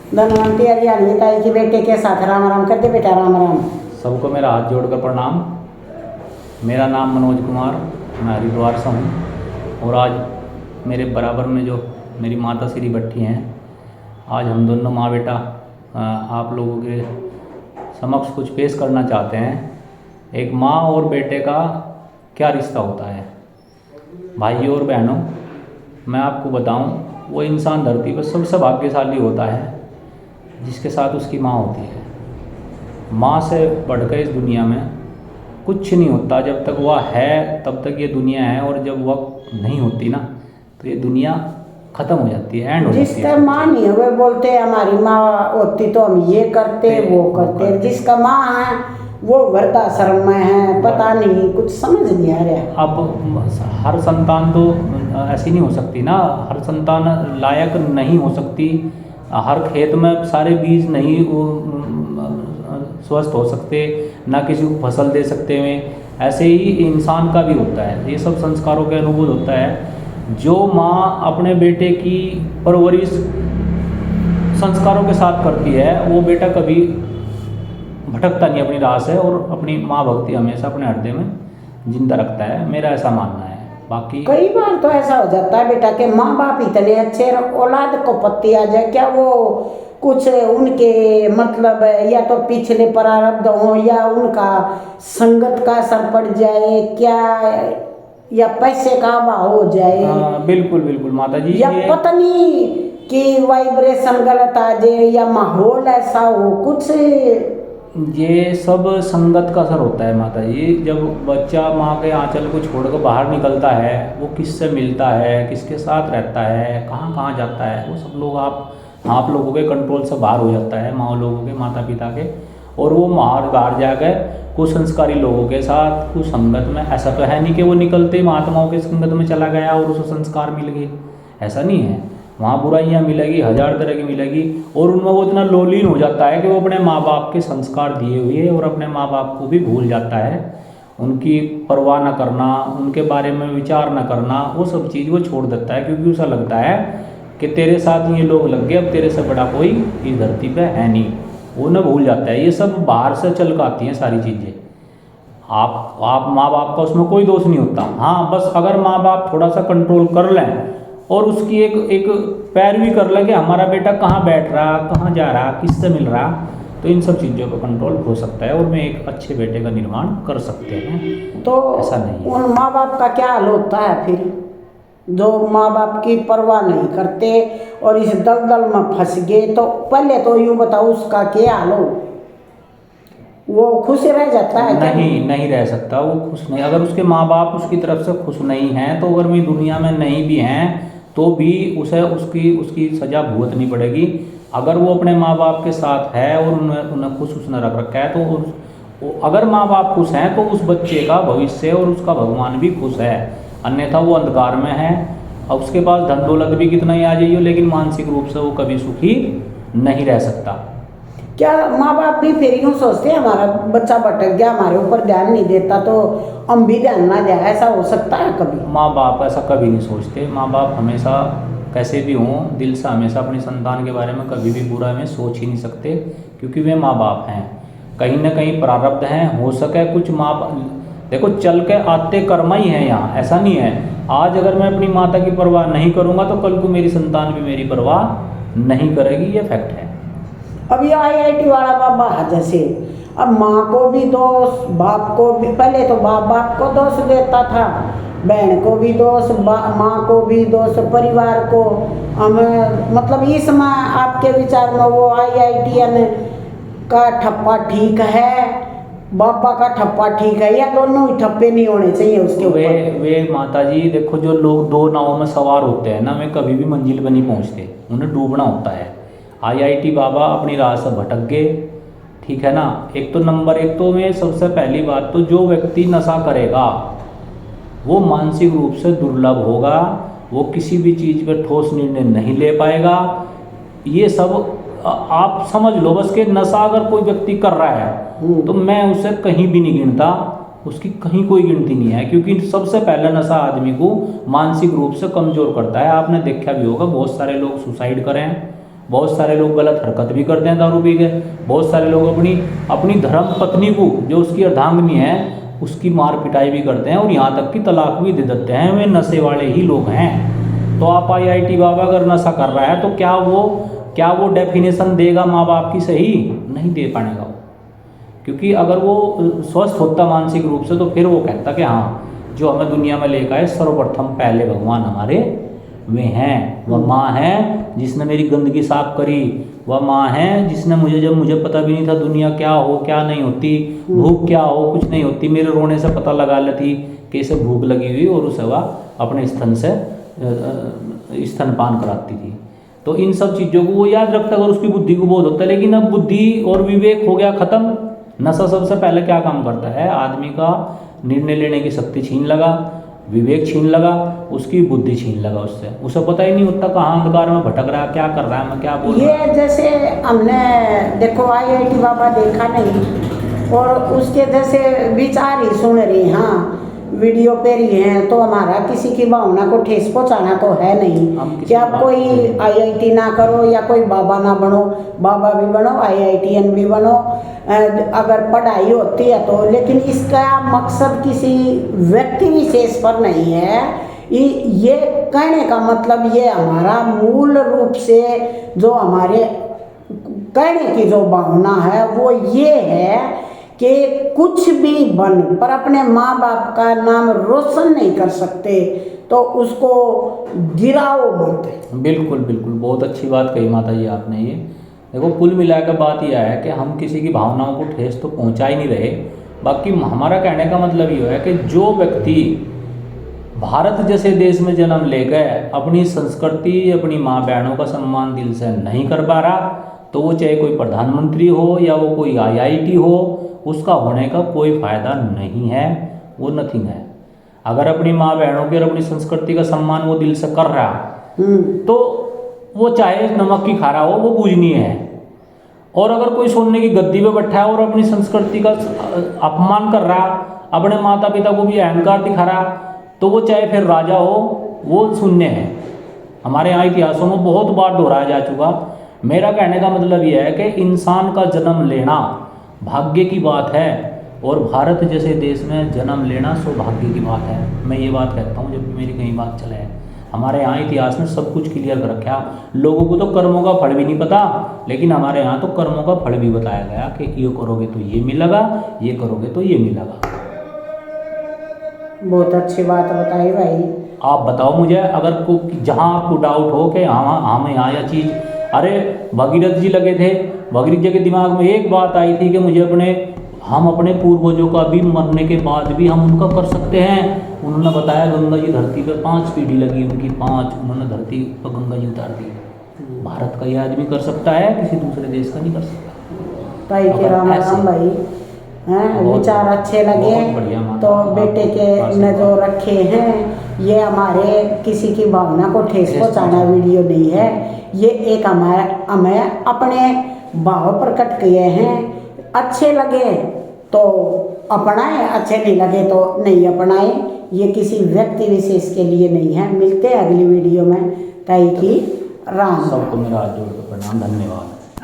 धनवंती हरियाणवी ताई के बेटे के साथ राम राम कर दे बेटा। राम राम। सबको मेरा हाथ जोड़कर प्रणाम। मेरा नाम मनोज कुमार, मैं हरिद्वार से हूँ और आज मेरे बराबर में जो मेरी माता श्री बैठी हैं, आज हम दोनों माँ बेटा आप लोगों के समक्ष कुछ पेश करना चाहते हैं। एक माँ और बेटे का क्या रिश्ता होता है। भाइयों और बहनों, मैं आपको बताऊं, वो इंसान धरती पर सबसे भाग्यशाली होता है जिसके साथ उसकी माँ होती है। माँ से बढ़कर इस दुनिया में कुछ नहीं होता। जब तक वह है तब तक ये दुनिया है, और जब वह नहीं होती ना तो ये दुनिया ख़त्म हो जाती है, एंड हो जाती है। जिसका माँ नहीं है वे बोलते हमारी माँ होती तो हम ये करते वो करते। जिसका माँ है वो वृद्धाश्रम में है, पता नहीं, कुछ समझ नहीं आ रहा। अब हर संतान तो ऐसी नहीं हो सकती ना, हर संतान लायक नहीं हो सकती। हर खेत में सारे बीज नहीं स्वस्थ हो सकते, ना किसी को फसल दे सकते हैं। ऐसे ही इंसान का भी होता है, ये सब संस्कारों के अनुभूत होता है। जो माँ अपने बेटे की परवरिश संस्कारों के साथ करती है, वो बेटा कभी भटकता नहीं अपनी राह से, और अपनी माँ भक्ति हमेशा अपने हृदय में जिंदा रखता है। मेरा ऐसा मानना है। बाकी कई बार तो ऐसा हो जाता है बेटा कि माँ बाप इतने अच्छे, औलाद को पत्ती आ जाए, क्या वो कुछ उनके मतलब या तो पिछले प्रारब्ध हो या उनका संगत का असर पड़ जाए क्या, या पैसे का अभाव हो जाए। बिल्कुल बिल्कुल माता जी, या पत्नी की वाइब्रेशन गलत आ जाए, या माहौल ऐसा हो कुछ। ये सब संगत का असर होता है माता जी। जब बच्चा माँ के आंचल को छोड़कर बाहर निकलता है, वो किससे मिलता है, किसके साथ रहता है, कहाँ कहाँ जाता है, वो सब लोग आप लोगों के कंट्रोल से बाहर हो जाता है, माँ लोगों के, माता पिता के। और वो बाहर जाकर कुछ संस्कारी लोगों के साथ कुछ संगत में, ऐसा तो है नहीं कि वो निकलते ही महात्माओं के संगत में चला गया और उसे संस्कार मिल गए, ऐसा नहीं है। वहाँ बुराइयाँ मिलेगी, हजार तरह की मिलेगी, और उनमें वो इतना लोलीन हो जाता है कि वो अपने माँ बाप के संस्कार दिए हुए और अपने माँ बाप को भी भूल जाता है। उनकी परवाह न करना, उनके बारे में विचार न करना, वो सब चीज़ वो छोड़ देता है, क्योंकि उसे लगता है कि तेरे साथ ये लोग लग गए, अब तेरे से बड़ा कोई इस धरती पे है नहीं। वो न भूल जाता है। ये सब बाहर से चल कर आती हैं सारी चीज़ें। आप माँ बाप का उसमें कोई दोष नहीं होता। हाँ, बस अगर माँ बाप थोड़ा सा कंट्रोल कर लें और उसकी एक पैरवी कर लें कि हमारा बेटा कहाँ बैठ रहा, कहाँ जा रहा, किससे मिल रहा, तो इन सब चीज़ों पर कंट्रोल हो सकता है और मैं एक अच्छे बेटे का निर्माण कर सकते हैं। तो ऐसा नहीं, उन माँ बाप का क्या हाल होता है फिर, जो माँ बाप की परवाह नहीं करते और इस दलदल में फंस गए? तो पहले तो यूँ बताओ उसका क्या हाल हो, वो खुश रह जाता है? नहीं रह सकता वो खुश नहीं। अगर उसके माँ बाप उसकी तरफ से खुश नहीं हैं, तो अगर मैं दुनिया में नहीं भी हैं तो भी उसे उसकी सज़ा भुगतनी पड़ेगी। अगर वो अपने माँ बाप के साथ है और उन्हें खुश उसने रख रखा है, तो अगर माँ बाप खुश हैं तो उस बच्चे का भविष्य और उसका भगवान भी खुश है। अन्यथा वो अंधकार में है, और उसके पास धन दौलत भी कितना ही आ जाइए, लेकिन मानसिक रूप से वो कभी सुखी नहीं रह सकता। क्या माँ बाप भी फिर यूँ सोचते हैं हमारा बच्चा भटक गया, हमारे ऊपर ध्यान नहीं देता तो हम भी ध्यान ना दें? ऐसा हो सकता है कभी? माँ बाप ऐसा कभी नहीं सोचते। माँ बाप हमेशा कैसे भी हों, दिल से हमेशा अपनी संतान के बारे में कभी भी बुरा में सोच ही नहीं सकते, क्योंकि वे माँ बाप हैं। कहीं ना कहीं प्रारब्ध हैं, हो सके कुछ माँ देखो चल के आते कर्म ही हैं यहाँ, ऐसा नहीं है। आज अगर मैं अपनी माता की परवाह नहीं करूँगा तो कल को मेरी संतान भी मेरी परवाह नहीं करेगी, ये फैक्ट है। अब ये IIT वाला बाबा जैसे, अब माँ को भी दोष, बाप को भी, पहले तो बाप को दोष देता था, बहन को भी दोष, माँ को भी दोष, परिवार को। हमें मतलब इसमें आपके विचार में वो IITian का ठप्पा ठीक है, बाबा का ठप्पा ठीक है, या दोनों ही ठप्पे नहीं होने चाहिए उसके ऊपर? वे माता जी देखो, जो लोग दो नावों में सवार होते हैं ना, वे कभी भी मंजिल पर नहीं पहुँचते, उन्हें डूबना होता है। IIT बाबा अपनी राह से भटक गए, ठीक है ना। एक तो नंबर एक तो में सबसे पहली बात तो जो व्यक्ति नशा करेगा वो मानसिक रूप से दुर्लभ होगा, वो किसी भी चीज़ पर ठोस निर्णय नहीं ले पाएगा। ये सब आप समझ लो बस कि नशा अगर कोई व्यक्ति कर रहा है तो मैं उसे कहीं भी नहीं गिनता, उसकी कहीं कोई गिनती नहीं है, क्योंकि सबसे पहले नशा आदमी को मानसिक रूप से कमज़ोर करता है। आपने देखा भी होगा बहुत सारे लोग सुसाइड करें, बहुत सारे लोग गलत हरकत भी करते हैं दारू पी के। बहुत सारे लोग अपनी धर्म पत्नी को, जो उसकी अर्धांगिनी है, उसकी मार पिटाई भी करते हैं और यहाँ तक कि तलाक भी दे देते हैं। वे नशे वाले ही लोग हैं। तो आप IIT बाबा अगर नशा कर रहा है तो क्या वो डेफिनेशन देगा माँ बाप की सही? नहीं दे पाएगा वो। क्योंकि अगर वो स्वस्थ होता मानसिक रूप से तो फिर वो कहता कि हाँ, जो हमें दुनिया में लेकर आए सर्वप्रथम पहले भगवान हमारे वे हैं। वह माँ है जिसने मेरी गंदगी साफ करी। वह माँ है जिसने मुझे पता भी नहीं था दुनिया क्या हो क्या नहीं होती, भूख क्या हो कुछ नहीं होती, मेरे रोने से पता लगा लेती कि इसे भूख लगी हुई, और उसे वह अपने स्तन से स्तनपान कराती थी। तो इन सब चीज़ों को वो याद रखता अगर उसकी बुद्धि को बोध होता है। लेकिन अब बुद्धि और विवेक हो गया ख़त्म। नशा सबसे पहले क्या काम करता है? आदमी का निर्णय लेने की शक्ति छीन लगा, विवेक छीन लगा, उसकी बुद्धि छीन लगा उससे। उसे पता ही नहीं होता कहाँ अंधकार में भटक रहा है, क्या कर रहा है, मैं क्या बोल रहा हूँ। ये जैसे हमने देखो IIT बाबा देखा नहीं और उसके जैसे विचार ही सुन रही, हाँ वीडियो पे रही हैं, तो हमारा किसी की भावना को ठेस पहुँचाना तो है नहीं कि आप कोई IIT ना करो या कोई बाबा ना बनो। बाबा भी बनो, IITN भी बनो अगर पढ़ाई होती है तो। लेकिन इसका मकसद किसी व्यक्ति विशेष पर नहीं है। ये कहने का मतलब ये हमारा मूल रूप से जो हमारे कहने की जो भावना है वो ये है कि कुछ भी बन पर अपने माँ बाप का नाम रोशन नहीं कर सकते तो उसको गिराओ मत। बिल्कुल बिल्कुल, बहुत अच्छी बात कही माता जी आपने। ये देखो, कुल मिलाकर बात यह है कि हम किसी की भावनाओं को ठेस तो पहुंचा ही नहीं रहे। बाकी हमारा कहने का मतलब ये है कि जो व्यक्ति भारत जैसे देश में जन्म ले गए, अपनी संस्कृति अपनी माँ बहनों का सम्मान दिल से नहीं कर पा रहा, तो वो चाहे कोई प्रधानमंत्री हो या वो कोई IIT हो, उसका होने का कोई फ़ायदा नहीं है, वो नथिंग है। अगर अपनी माँ बहनों की और अपनी संस्कृति का सम्मान वो दिल से कर रहा तो वो चाहे नमक की खा रहा हो, वो पूजनीय है। और अगर कोई सोने की गद्दी पे बैठा है और अपनी संस्कृति का अपमान कर रहा, अपने माता पिता को भी अहंकार दिखा रहा, तो वो चाहे फिर राजा हो, वो शून्य है। हमारे यहाँ इतिहासों में बहुत बार दोहराया जा चुका। मेरा कहने का मतलब यह है कि इंसान का जन्म लेना भाग्य की बात है, और भारत जैसे देश में जन्म लेना सौभाग्य की बात है। मैं ये बात कहता हूँ जब भी मेरी कहीं बात चले। हमारे यहाँ इतिहास में सब कुछ क्लियर कर रखा। लोगों को तो कर्मों का फल भी नहीं पता, लेकिन हमारे यहाँ तो कर्मों का फल भी बताया गया कि ये करोगे तो ये मिलेगा, ये करोगे तो ये मिलेगा। बहुत अच्छी बात बताई भाई। आप बताओ मुझे, अगर जहाँ आपको डाउट हो कि हम यहाँ यह चीज़, अरे भगीरथ जी लगे थे, भगीरथ जी के दिमाग में एक बात आई थी कि मुझे हम अपने पूर्वजों का भी मरने के बाद भी हम उनका कर सकते हैं। उन्होंने बताया गंगा जी धरती पे 5 पीढ़ी लगी उनकी, 5 उन्होंने धरती पर गंगा जी उतार दी। भारत का ये आदमी कर सकता है, किसी दूसरे देश का नहीं कर सकता। भाई के राम राम भाई हैं, विचार अच्छे लगे तो बेटे के ने जो रखे हैं, ये हमारे किसी की भावना को ठेस पहुँचाना वीडियो नहीं है। ये एक हमें अपने भाव प्रकट किए हैं। अच्छे लगे तो अपनाएं, अच्छे नहीं लगे तो नहीं अपनाएं। ये किसी व्यक्ति विशेष के लिए नहीं है। मिलते हैं अगली वीडियो में। ताई की राम। सबको मेरा हाथ जोड़ कर प्रणाम, धन्यवाद।